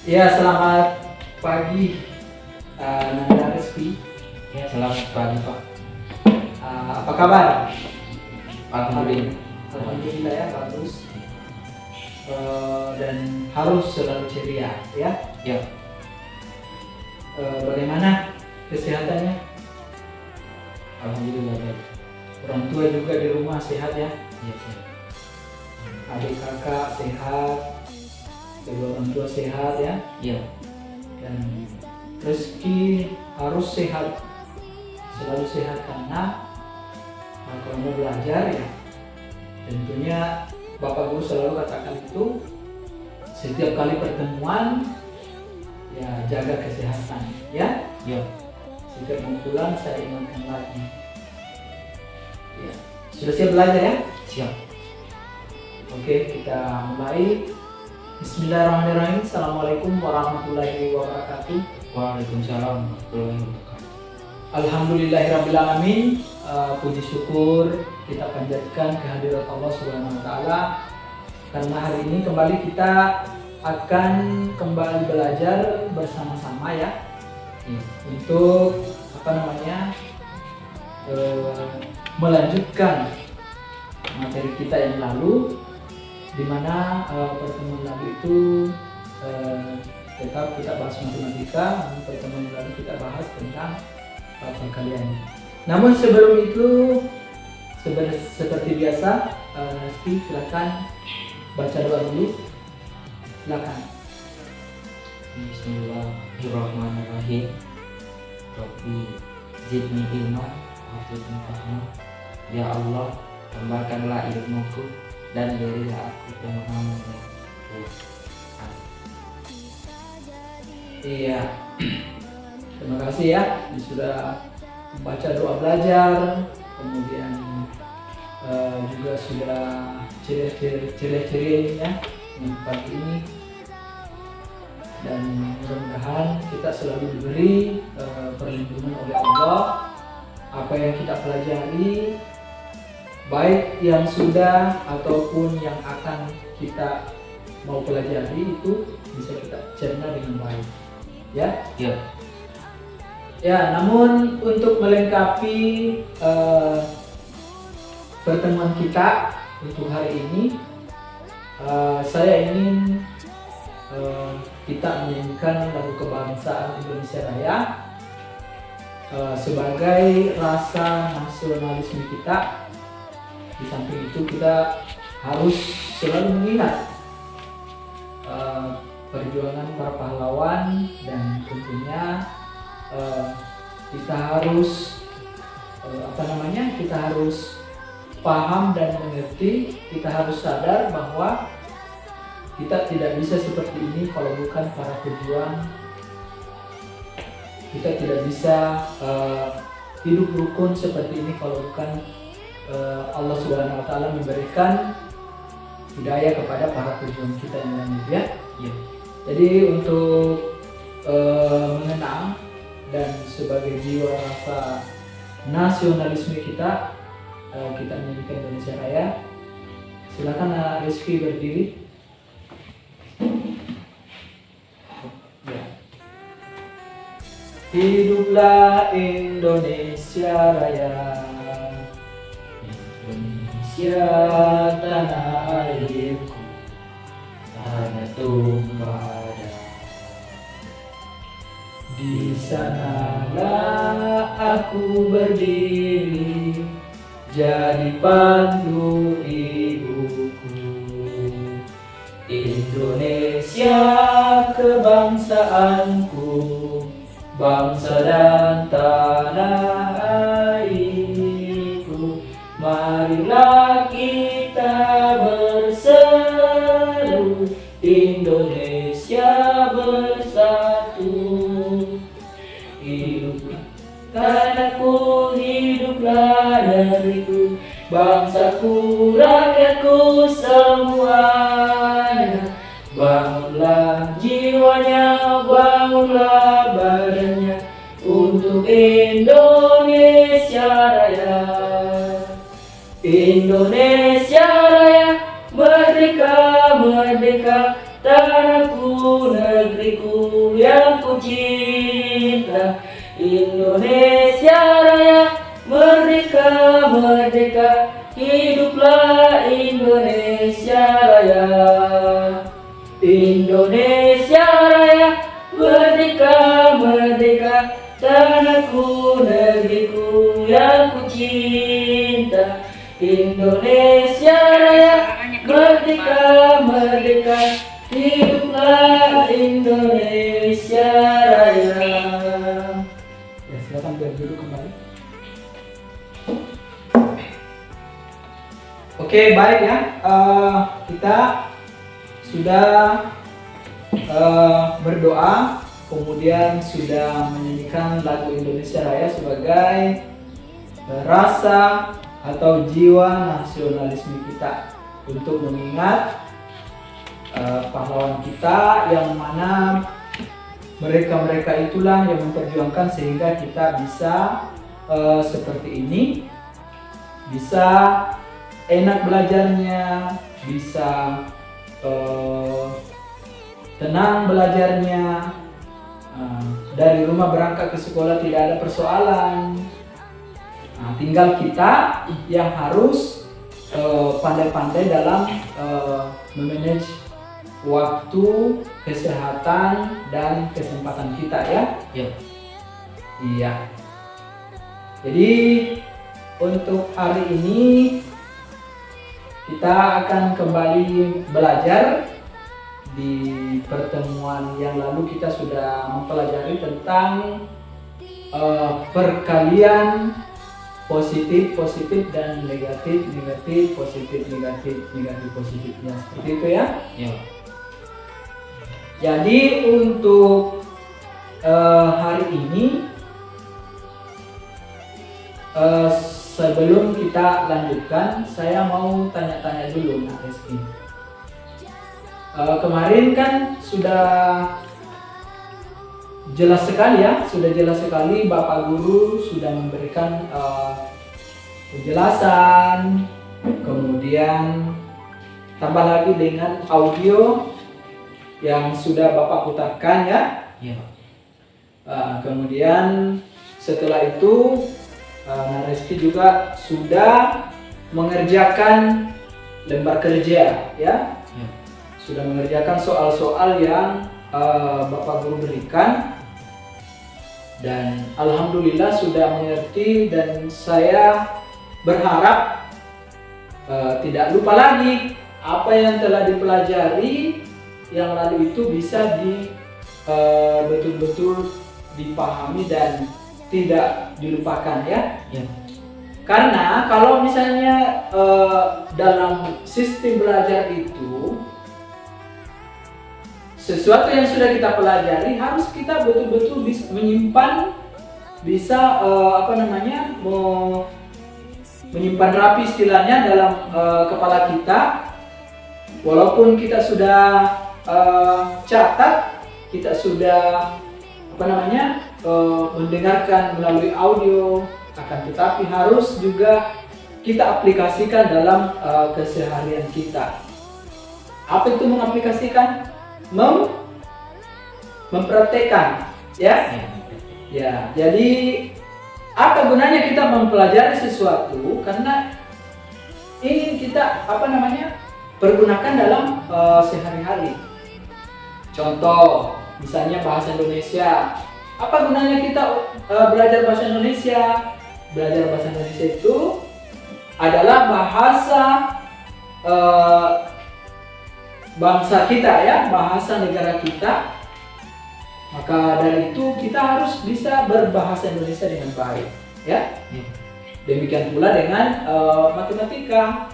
Ya, selamat pagi, Nanda Rizky. Ya, selamat pagi Pak. Apa kabar? Alhamdulillah. Alhamdulillah ya, bagus. Dan harus selalu ceria, ya. Ya, Bagaimana kesehatannya? alhamdulillah baik. Orang tua juga di rumah sehat ya? Ya, siap. Adik kakak sehat, kedua orang tua sehat ya? Ya, Dan rezeki harus sehat, selalu sehat karena kalau mau belajar ya tentunya Bapak Guru selalu katakan itu setiap kali pertemuan ya jaga kesehatan ya. ya, Setiap mau pulang saya ingatkan lagi ya. Sudah siap belajar ya? siap. Oke, kita mulai. Bismillahirrahmanirrahim. Assalamualaikum warahmatullahi wabarakatuh. Waalaikumsalam warahmatullahi wabarakatuh. Alhamdulillahirabbil alamin. Puji syukur kita panjatkan kehadirat Allah Subhanahu wa taala karena hari ini kembali kita akan kembali belajar bersama-sama ya. Ya, Untuk melanjutkan materi kita yang lalu, di mana pertemuan lalu itu tetap kita bahas matematika, namun pertemuan yang lalu kita bahas tentang perkalian. Namun sebelum itu, seperti biasa, Rizky silakan baca doa dulu. Silakan. Bismillahirrahmanirrahim. Rabbi zidni ilma warzuqni fahma. Ya Allah, tambahkanlah ilmuku dan berilah aku pemahaman yang luas. Iya. Terima kasih ya, sudah membaca doa belajar, kemudian juga sudah ceria-cerianya pagi ini, dan mudah-mudahan kita selalu diberi perlindungan oleh Allah. Apa yang kita pelajari, baik yang sudah ataupun yang akan kita mau pelajari, itu bisa kita cerna dengan baik ya. Ya, Ya, namun untuk melengkapi pertemuan kita untuk hari ini, saya ingin kita menyanyikan lagu kebangsaan Indonesia Raya sebagai rasa nasionalisme kita. Di samping itu kita harus selalu mengingat perjuangan para pahlawan, dan tentunya kita harus kita harus paham dan mengerti, kita harus sadar bahwa kita tidak bisa seperti ini kalau bukan para pejuang. Kita tidak bisa hidup rukun seperti ini kalau bukan Allah Subhanahu wa taala memberikan hidayah kepada para pejuang kita yang lain ya. ya, Jadi untuk mengenang dan sebagai jiwa rasa nasionalisme kita, kita menyanyikan Indonesia Raya. Silakan Rizky berdiri. Ya. Hiduplah Indonesia Raya, Indonesia tanah airku, tanah tumpah darah. Di sanalah aku berdiri, jadi pandu ibuku. Indonesia kebangsaanku, bangsa dan tanah airku. Marilah kita berseru, Indonesia bersatu. Hiduplah tanahku, hiduplah negeriku, bangsaku, rakyatku semuanya. Bangunlah jiwanya, bangunlah badannya untuk Indonesia Raya. Indonesia Raya, merdeka, merdeka, tanahku negeriku yang ku cinta. Indonesia Raya, merdeka, merdeka, hiduplah Indonesia Raya. Indonesia Raya, merdeka, merdeka, tanahku negeriku yang ku cinta. Indonesia Raya, merdeka, merdeka, hiduplah Indonesia Raya. Ya, silakan berduduk kembali. Oke, baik ya. Kita sudah berdoa, kemudian sudah menyanyikan lagu Indonesia Raya sebagai rasa atau jiwa nasionalisme kita untuk mengingat pahlawan kita yang mana mereka itulah yang memperjuangkan sehingga kita bisa seperti ini, bisa enak belajarnya, bisa tenang belajarnya, dari rumah berangkat ke sekolah tidak ada persoalan. Nah, tinggal kita yang harus pandai-pandai dalam memanage waktu, kesehatan, dan kesempatan kita ya. Iya. Jadi untuk hari ini kita akan kembali belajar. Di pertemuan yang lalu kita sudah mempelajari tentang perkalian positif dan negatif positif positifnya, seperti itu ya. Jadi untuk hari ini sebelum kita lanjutkan, saya mau tanya-tanya dulu Mas Reski. Kemarin kan sudah jelas sekali ya, Bapak Guru sudah memberikan penjelasan, kemudian tambah lagi dengan audio yang sudah Bapak putarkan ya. Kemudian setelah itu Reski juga sudah mengerjakan lembar kerja ya. Sudah mengerjakan soal-soal yang Bapak Guru berikan, dan alhamdulillah sudah mengerti, dan saya berharap tidak lupa lagi apa yang telah dipelajari yang lalu itu bisa betul-betul dipahami dan tidak dilupakan ya. Karena kalau misalnya dalam sistem belajar itu sesuatu yang sudah kita pelajari harus kita betul-betul bisa menyimpan, bisa menyimpan rapi istilahnya dalam kepala kita. Walaupun kita sudah catat, kita sudah mendengarkan melalui audio, akan tetapi harus juga kita aplikasikan dalam keseharian kita. Apa itu mengaplikasikan? Mempraktekkan ya. Jadi apa gunanya kita mempelajari sesuatu? Karena ingin kita pergunakan dalam sehari-hari. Contoh misalnya bahasa Indonesia. Apa gunanya kita belajar bahasa Indonesia? Belajar bahasa Indonesia itu adalah bahasa bangsa kita ya, bahasa negara kita. Maka dari itu kita harus bisa berbahasa Indonesia dengan baik ya. Demikian pula dengan matematika.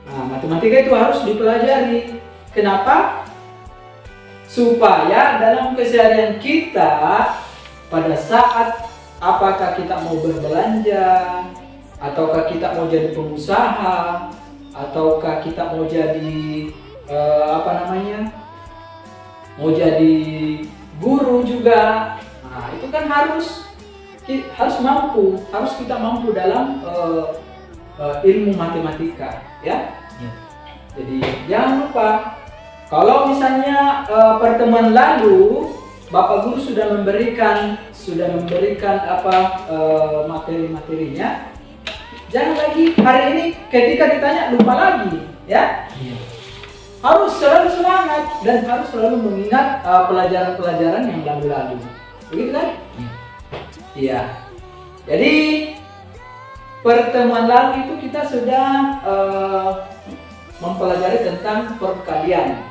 Nah, matematika itu harus dipelajari. Kenapa? Supaya dalam keseharian kita pada saat apakah kita mau berbelanja, ataukah kita mau jadi pengusaha, ataukah kita mau jadi mau jadi guru juga. Nah, itu kan harus kita mampu dalam ilmu matematika ya. Jadi jangan lupa Kalau misalnya pertemuan lalu Bapak Guru sudah memberikan materi-materinya, jangan lagi hari ini ketika ditanya lupa lagi, ya. Harus selalu semangat dan harus selalu mengingat pelajaran-pelajaran yang lalu-lalu. Begitu kan? Iya. Jadi pertemuan lalu itu kita sudah mempelajari tentang perkalian.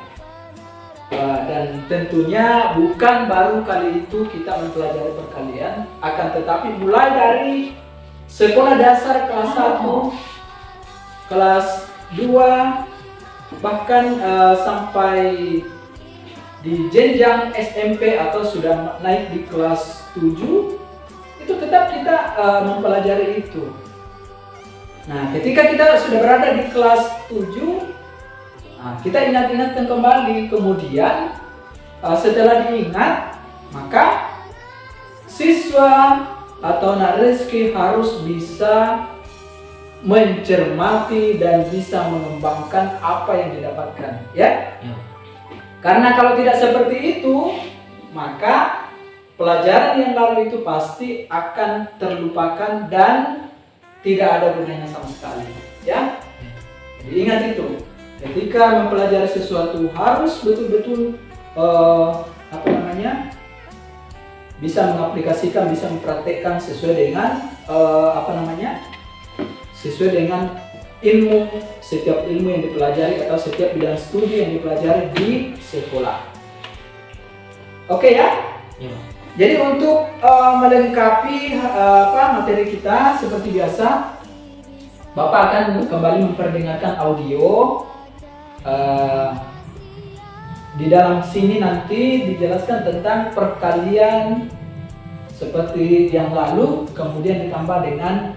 Dan tentunya bukan baru kali itu kita mempelajari perkalian, akan tetapi mulai dari sekolah dasar kelas 1, kelas 2, bahkan sampai di jenjang SMP atau sudah naik di kelas 7, itu tetap kita mempelajari itu. Nah, ketika kita sudah berada di kelas 7, kita ingat-ingatkan kembali, kemudian setelah diingat, maka siswa atau Nareski harus bisa mencermati dan bisa mengembangkan apa yang didapatkan, ya? Karena kalau tidak seperti itu, maka pelajaran yang lalu itu pasti akan terlupakan dan tidak ada gunanya sama sekali, ya? Jadi ingat itu. Ketika mempelajari sesuatu harus betul-betul bisa mengaplikasikan, bisa mempraktekkan sesuai dengan sesuai dengan setiap ilmu yang dipelajari atau setiap bidang studi yang dipelajari di sekolah. Oke ya? Jadi untuk melengkapi materi kita seperti biasa, Bapak akan kembali memperdengarkan audio. Di dalam sini nanti dijelaskan tentang perkalian seperti yang lalu, kemudian ditambah dengan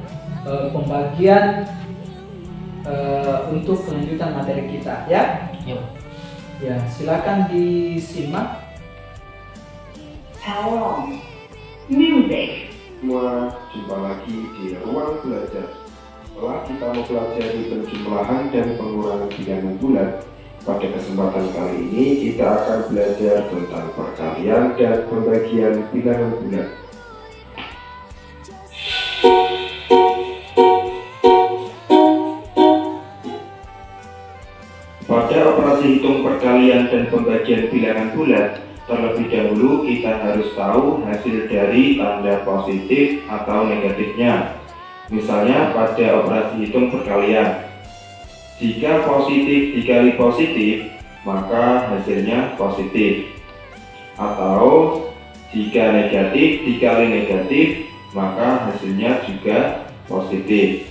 pembagian untuk kelanjutan materi kita, ya. Ya, silakan disimak. Hello, music. Semua jumpa lagi di ruang belajar. Setelah kita mempelajari penjumlahan dan pengurangan bilangan bulat, pada kesempatan kali ini kita akan belajar tentang perkalian dan pembagian bilangan bulat. Pada operasi hitung perkalian dan pembagian bilangan bulat, terlebih dahulu kita harus tahu hasil dari tanda positif atau negatifnya. Misalnya pada operasi hitung perkalian, jika positif dikali positif, maka hasilnya positif. Atau jika negatif dikali negatif, maka hasilnya juga positif.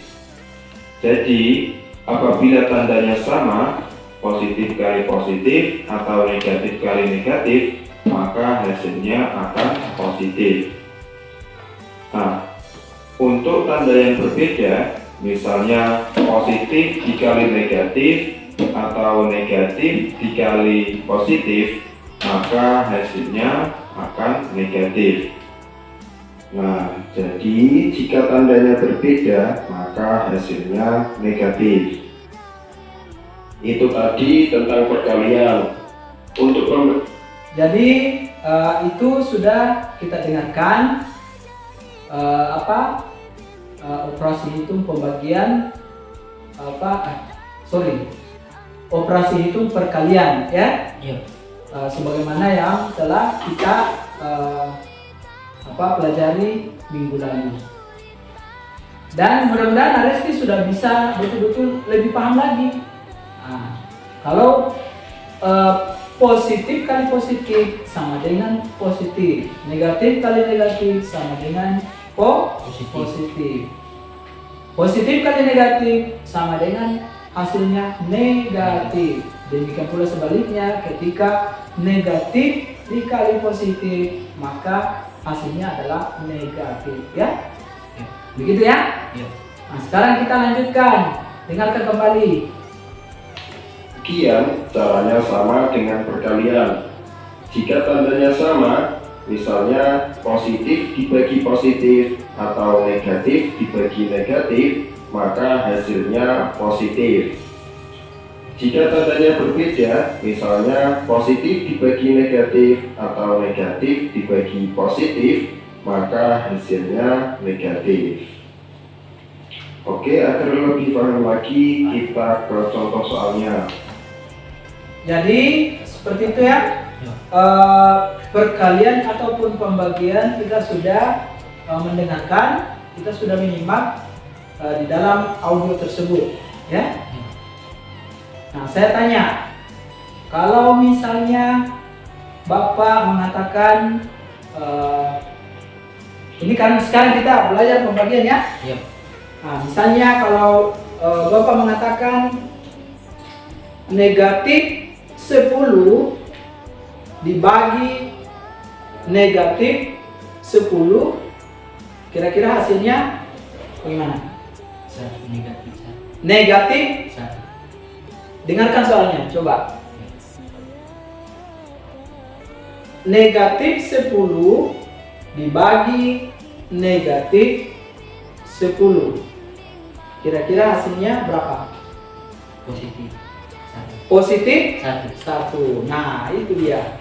Jadi, apabila tandanya sama, positif kali positif atau negatif kali negatif, maka hasilnya akan positif. Nah, untuk tanda yang berbeda, misalnya positif dikali negatif atau negatif dikali positif, maka hasilnya akan negatif. Nah, jadi jika tandanya berbeda, maka hasilnya negatif. Itu tadi tentang perkalian. Jadi itu sudah kita dengarkan operasi hitung pembagian operasi hitung perkalian, ya. Sebagaimana yang telah kita pelajari minggu lalu. Dan mudah-mudahan Areski sudah bisa betul-betul lebih paham lagi. Kalau positif kali positif sama dengan positif, negatif kali negatif sama dengan positif. Positif kali negatif sama dengan hasilnya negatif. Demikian pula sebaliknya, ketika negatif dikali positif, maka hasilnya adalah negatif, ya. Begitu ya? Nah, sekarang kita lanjutkan. Dengarkan kembali. Demikian caranya sama dengan perkalian. Jika tandanya sama, misalnya positif dibagi positif atau negatif dibagi negatif, maka hasilnya positif. Jika tandanya berbeda, misalnya positif dibagi negatif atau negatif dibagi positif, maka hasilnya negatif. Oke, agar lebih paham lagi, kita ke contoh soalnya. Jadi seperti itu ya. Perkalian ataupun pembagian kita sudah mendengarkan, kita sudah menyimak di dalam audio tersebut, ya. Nah, saya tanya, kalau misalnya Bapak mengatakan, ini kan sekarang kita belajar pembagian ya. Iya. Nah, misalnya kalau Bapak mengatakan negatif 10 dibagi negatif 10, kira-kira hasilnya bagaimana? Negatif 1. Negatif. 1. Dengarkan soalnya, coba. Negatif 10 dibagi negatif 10. Kira-kira hasilnya berapa? Positif 1. Positif 1. 1. Nah, itu dia.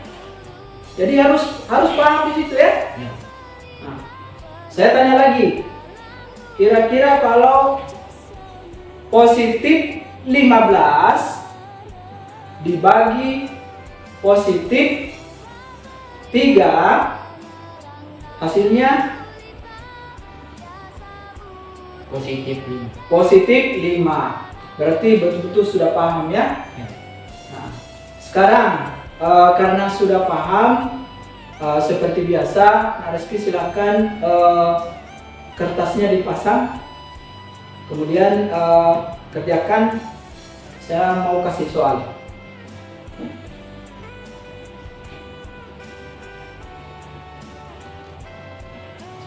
Jadi harus paham di situ ya. Ya. Nah, saya tanya lagi. Kira-kira kalau positif 15 dibagi positif 3, hasilnya Positif 5. positif 5. Berarti betul-betul sudah paham ya. Ya. Nah, sekarang karena sudah paham, seperti biasa, Nak Reski silakan kertasnya dipasang, kemudian kerjakan. Saya mau kasih soal.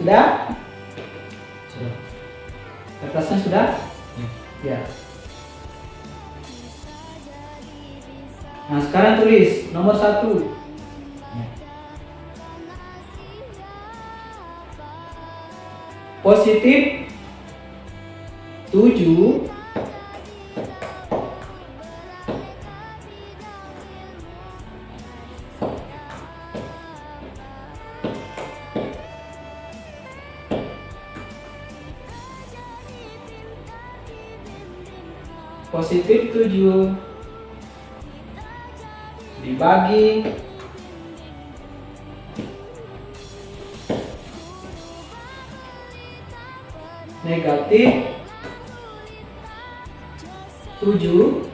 Sudah? Sudah. Kertasnya sudah? Ya. Ya. Nah, sekarang tulis nomor 1. Ya. Positif 7 positif 7 dibagi negatif 7,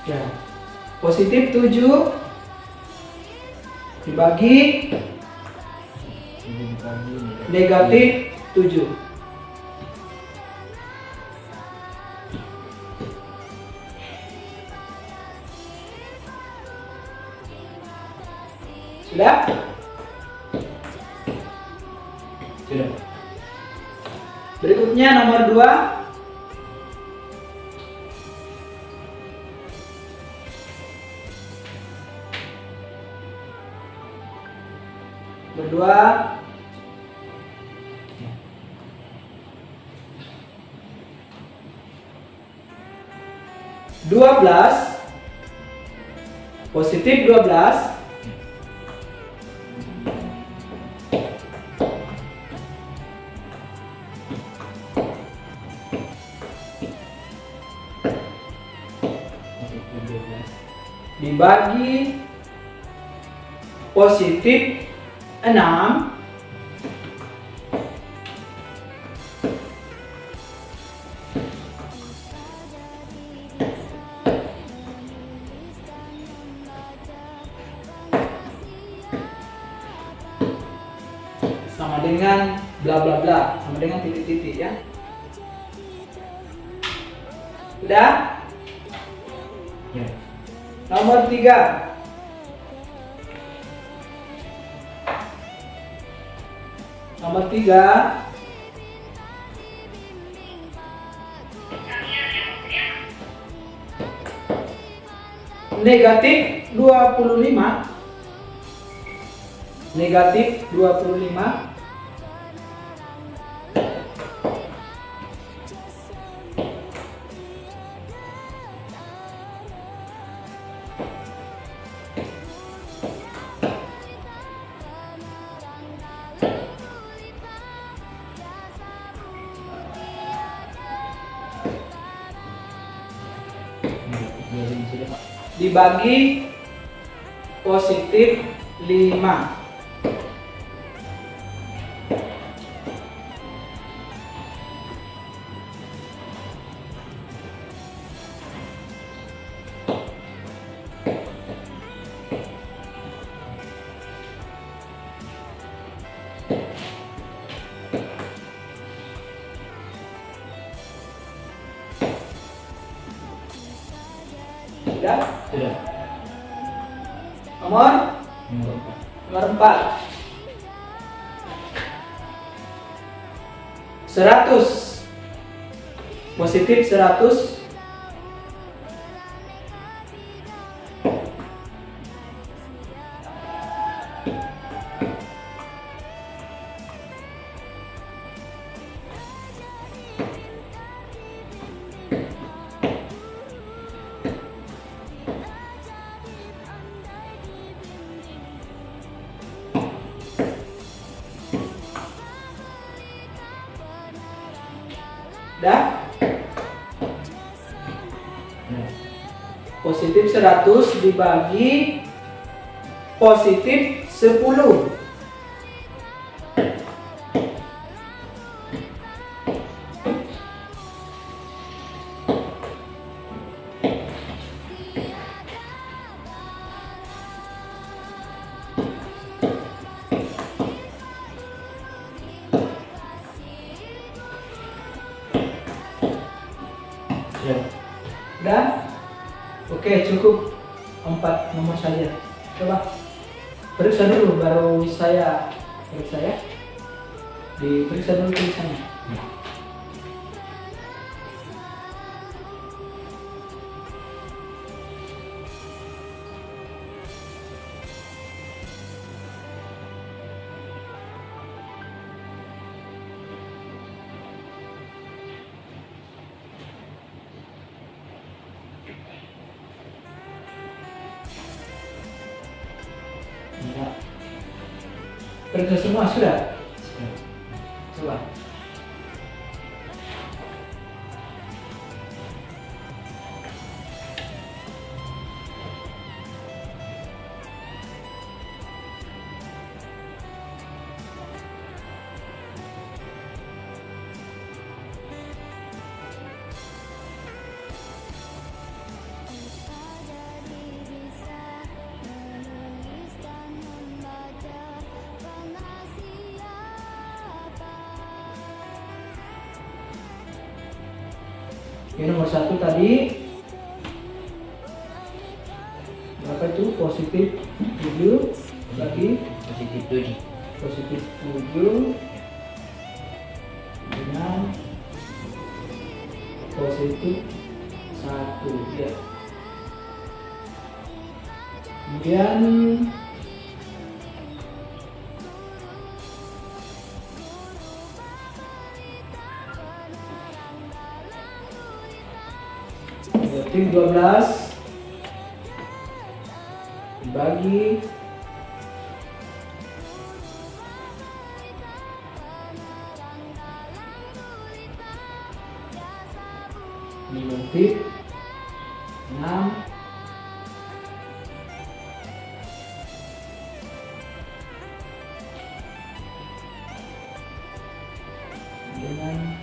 ya, positif 7 dibagi negatif 7. Sudah? Sudah. Berikutnya nomor 2. Berdua 12 positif 12 dibagi positif 6 sama dengan bla bla bla, sama dengan titik-titik ya. Udah? Ya. Nomor 3. Nomor 3 negatif 25. Negatif 25 dibagi positif 5. Sudah? Sudah. Nomor Nomor 4. 100 positif 100 dah. Positif 100 dibagi positif 10. Sudah. Dah? Oke, cukup 4 nomor saja. Coba periksa dulu baru saya periksa ya. Diperiksa dulu tulisannya. Sudah. Periksa semua sudah? Sudah. Coba. Oke, nomor 1 tadi berapa itu? Positif 7 lagi Positif 7. positif 7 dengan positif 1 ya. Kemudian negatif 12 dibagi negatif 6 dengan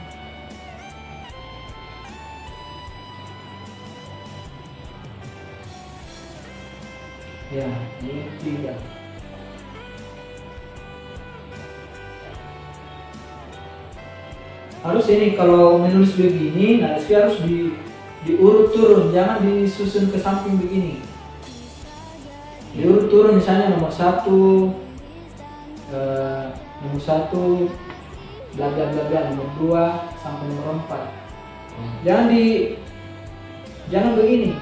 ya ini 3. Harus ini kalau menulis begini, nah harus diurut turun, jangan disusun ke samping begini. Diurut turun, misalnya nomor 1 bla bla bla bla, nomor 2 sampai nomor 4. Jangan begini.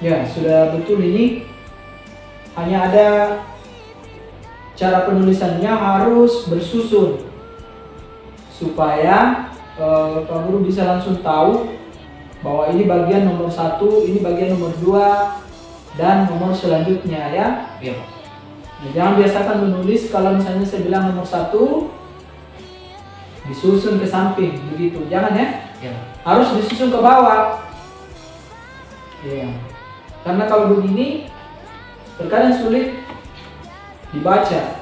Ya, sudah betul ini. Hanya ada cara penulisannya harus bersusun supaya Pak Guru bisa langsung tahu bahwa ini bagian nomor 1, ini bagian nomor 2, dan nomor selanjutnya ya. Iya Pak. Nah, jangan biasakan menulis kalau misalnya saya bilang nomor 1 disusun ke samping begitu, jangan ya. Iya. Harus disusun ke bawah. Iya. Karena kalau begini terkadang sulit dibaca.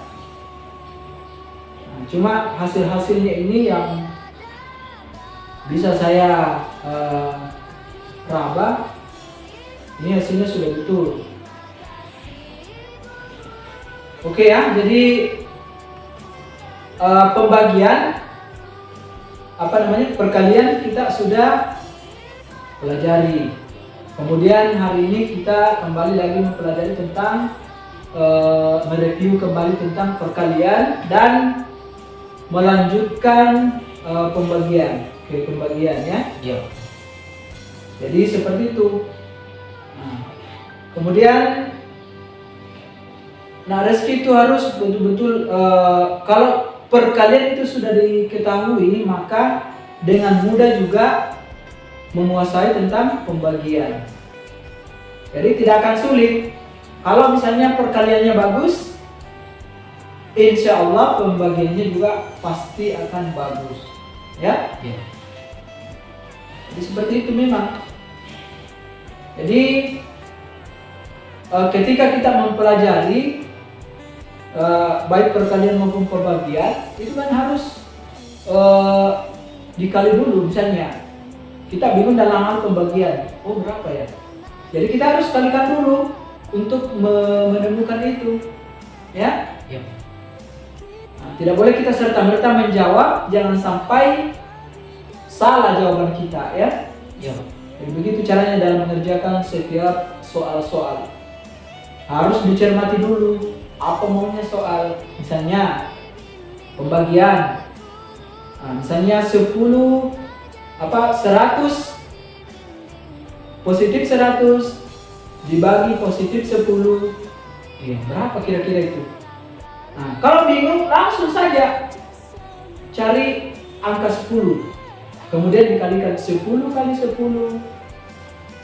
Nah, cuma hasil-hasilnya ini yang bisa saya raba. Ini hasilnya sudah betul. Oke ya, jadi pembagian perkalian kita sudah pelajari. Kemudian hari ini kita kembali lagi mempelajari tentang mereview kembali tentang perkalian dan melanjutkan pembagian ya. Iya. Jadi seperti itu. Nah, kemudian rezeki itu harus betul-betul kalau perkalian itu sudah diketahui, maka dengan mudah juga menguasai tentang pembagian. Jadi tidak akan sulit. Kalau misalnya perkaliannya bagus, insya Allah pembagiannya juga pasti akan bagus. Ya? Iya. Jadi seperti itu memang. Jadi ketika kita mempelajari baik perkalian maupun pembagian, itu kan harus dikali dulu. Misalnya kita bingung dalam hal pembagian, oh berapa ya? Jadi kita harus kalikan dulu untuk menemukan itu, ya. Iya. Nah, tidak boleh kita serta-merta menjawab, jangan sampai salah jawaban kita, ya. Iya. Jadi begitu caranya dalam mengerjakan setiap soal-soal. Harus dicermati dulu apa maunya soal. Misalnya pembagian, nah, misalnya 100 positif 100 dibagi positif 10, Iya. berapa kira-kira itu? Nah, kalau bingung langsung saja cari angka 10, kemudian dikalikan 10 kali 10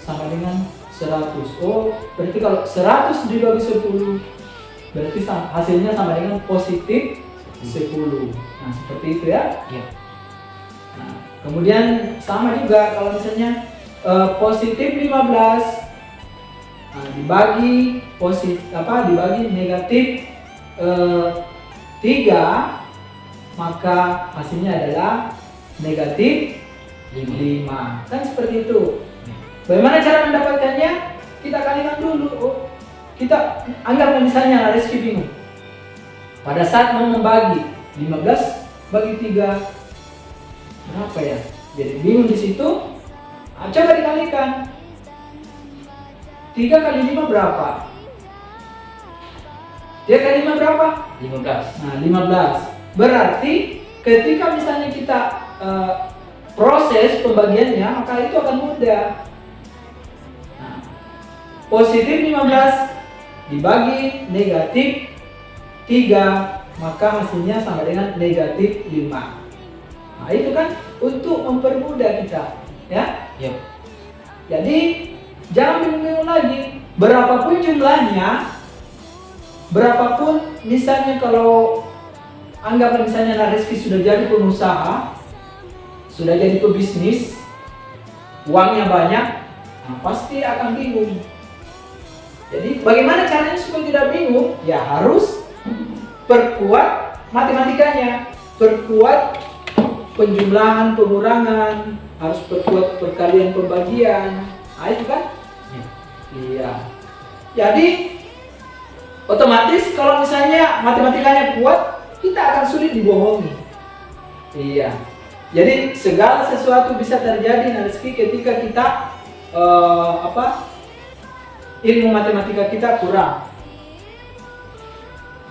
sama dengan 100. Oh, berarti kalau 100 dibagi 10 berarti hasilnya sama dengan positif 10. Nah, seperti itu ya. Iya. Nah, kemudian sama juga kalau misalnya positif 15 dibagi dibagi negatif 3, maka hasilnya adalah negatif 5. Kan seperti itu. Bagaimana cara mendapatkannya? Kita kalikan dulu. Oh, kita anggap misalnya Rizky bingung. Pada saat mau membagi 15 bagi 3 berapa ya? Jadi bingung di situ. Coba dikalikan. 3 kali 5 berapa? 3 kali 5 berapa? 15. Nah, 15. Berarti ketika misalnya kita proses pembagiannya, maka itu akan mudah. Nah, positif 15 dibagi negatif 3, maka hasilnya sama dengan negatif 5. Nah, itu kan untuk mempermudah kita, ya. Iya. Jadi jangan bingung-bingung lagi. Berapapun jumlahnya, berapapun misalnya kalau anggap misalnya Rizky sudah jadi pengusaha, sudah jadi pebisnis, uangnya banyak, nah pasti akan bingung. Jadi bagaimana caranya supaya tidak bingung? Ya harus perkuat matematikanya, perkuat penjumlahan, pengurangan, harus perkuat perkalian pembagian. Nah itu kan? Iya. Jadi otomatis kalau misalnya matematikanya kuat, kita akan sulit dibohongi. Iya. Jadi segala sesuatu bisa terjadi Rizky ketika kita ilmu matematika kita kurang.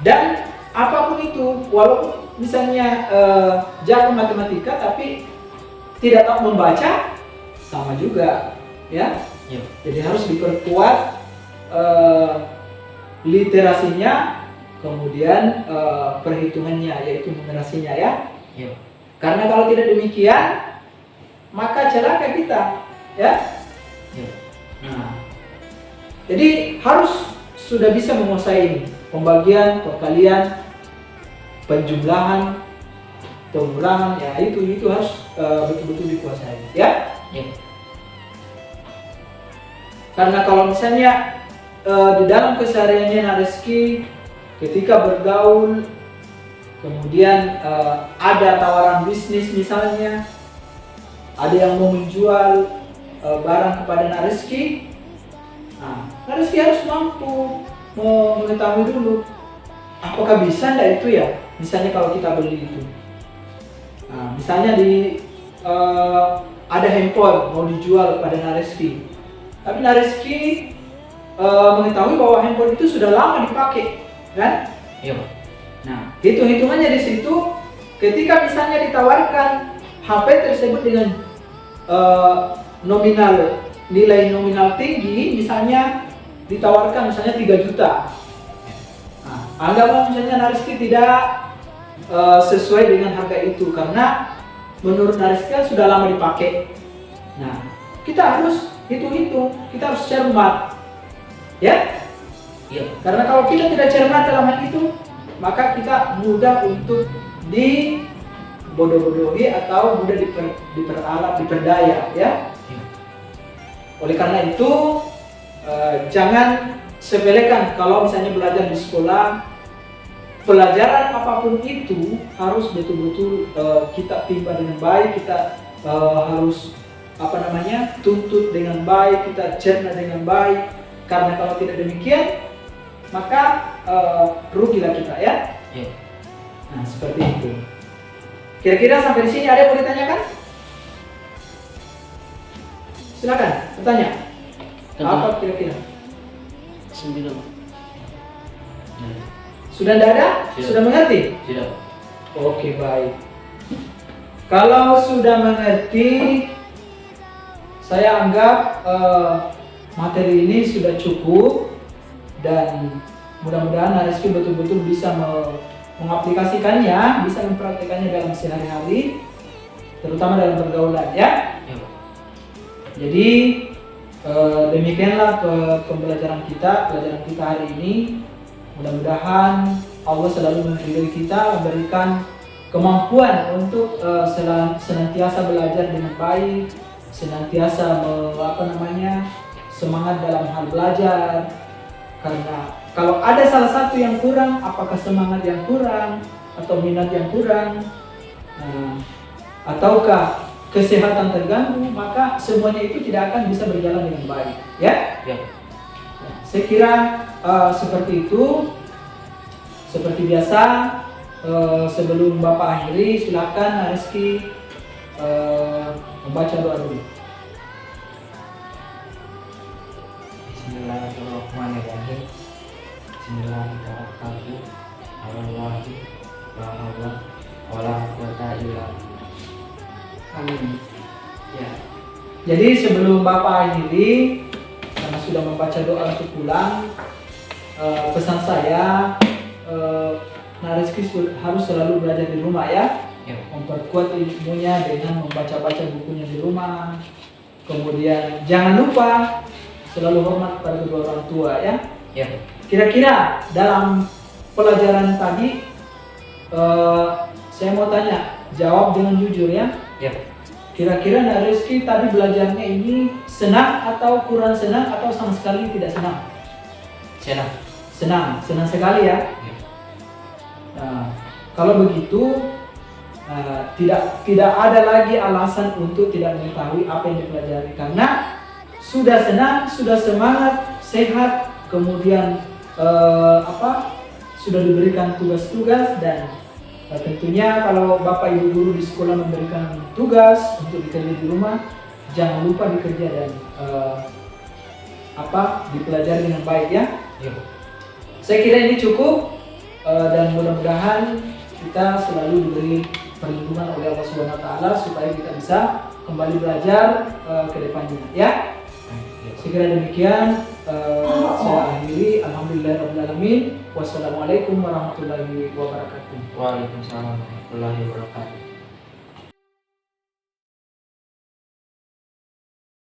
Dan apapun itu, walaupun misalnya jago matematika tapi tidak tahu membaca, sama juga. ya. Ya. Jadi harus diperkuat literasinya, kemudian perhitungannya yaitu numerasinya ya. Ya. Karena kalau tidak demikian maka celaka kita ya. Ya. Nah, jadi harus sudah bisa menguasai ini, pembagian, perkalian, penjumlahan, pengurangan, ya itu harus betul-betul dikuasai ya. Ya. Karena kalau misalnya di dalam kesehariannya Nareski ketika bergaul, kemudian ada tawaran bisnis misalnya, ada yang mau menjual barang kepada Nareski, nah, Nareski harus mampu mengetahui dulu apakah bisa enggak itu ya. Misalnya kalau kita beli itu, nah, misalnya ada handphone mau dijual pada Nareski, tapi Nareski mengetahui bahwa handphone itu sudah lama dipakai, kan? Iya. Nah, hitung-hitungannya di situ, ketika misalnya ditawarkan HP tersebut dengan nilai nominal tinggi, misalnya ditawarkan misalnya 3 juta. Nah, anggaplah misalnya Nareski tidak sesuai dengan harga itu karena menurut Nareski kan sudah lama dipakai. Nah, kita harus hitung-hitung, kita harus cermat, ya? Iya. Karena kalau kita tidak cermat dalam hal itu, maka kita mudah untuk dibodoh-bodohi atau mudah diperalat, diperdaya, ya. Oleh karena itu, jangan sepelekan kalau misalnya belajar di sekolah. Pelajaran apapun itu harus betul-betul kita timba dengan baik, kita harus tuntut dengan baik, kita cerna dengan baik. Karena kalau tidak demikian, maka rugilah kita ya. Ya. Nah, seperti itu. Kira-kira sampai di sini ada yang mau ditanyakan? Silakan bertanya. Apa kira-kira? 9. Sudah tidak ada? Sudah. Sudah mengerti? Sudah. Oke, baik. Kalau sudah mengerti, saya anggap materi ini sudah cukup dan mudah-mudahan Nareski betul-betul bisa mengaplikasikannya, bisa mempraktekannya dalam sehari-hari, terutama dalam pergaulan ya. Ya. Jadi demikianlah pelajaran kita hari ini. Mudah-mudahan Allah selalu meridhoi kita, memberikan kemampuan untuk senantiasa belajar dengan baik, senantiasa semangat dalam hal belajar. Karena kalau ada salah satu yang kurang, apakah semangat yang kurang atau minat yang kurang, ataukah kesehatan terganggu, maka semuanya itu tidak akan bisa berjalan dengan baik, ya? Ya. Saya kira seperti itu. Seperti biasa, sebelum Bapak akhiri, silakan Nareski membaca doa dulu. Bismillahirrahmanirrahim. Bismillahirrahmanirrahim. Alhamdulillahi wa hawla wa la quwwata illa billah. Amin. Ya. Jadi sebelum Bapak akhiri, karena sudah membaca doa untuk pulang, pesan saya, Nareski harus selalu belajar di rumah ya. Ya. Memperkuat ilmunya dengan membaca-baca bukunya di rumah. Kemudian jangan lupa selalu hormat pada kedua orang tua ya. Ya. Kira-kira dalam pelajaran tadi, saya mau tanya, jawab dengan jujur ya. Ya. Kira-kira Nareski tadi belajarnya ini senang atau kurang senang atau sama sekali tidak senang? Senang. Senang sekali ya. Ya. Nah, kalau begitu tidak ada lagi alasan untuk tidak mengetahui apa yang dipelajari, karena sudah senang, sudah semangat, sehat, kemudian sudah diberikan tugas-tugas, dan tentunya kalau Bapak Ibu guru di sekolah memberikan tugas untuk dikerja di rumah, jangan lupa dikerja dan dipelajari dengan baik ya. Ya. Saya kira ini cukup, dan mudah-mudahan kita selalu diberi perlindungan oleh Allah Subhanahu wa taala supaya kita bisa kembali belajar ke depannya ya. Sekira demikian saya akhiri. Alhamdulillahirabbil alamin. Wassalamualaikum warahmatullahi wabarakatuh. Waalaikumsalam warahmatullahi wabarakatuh.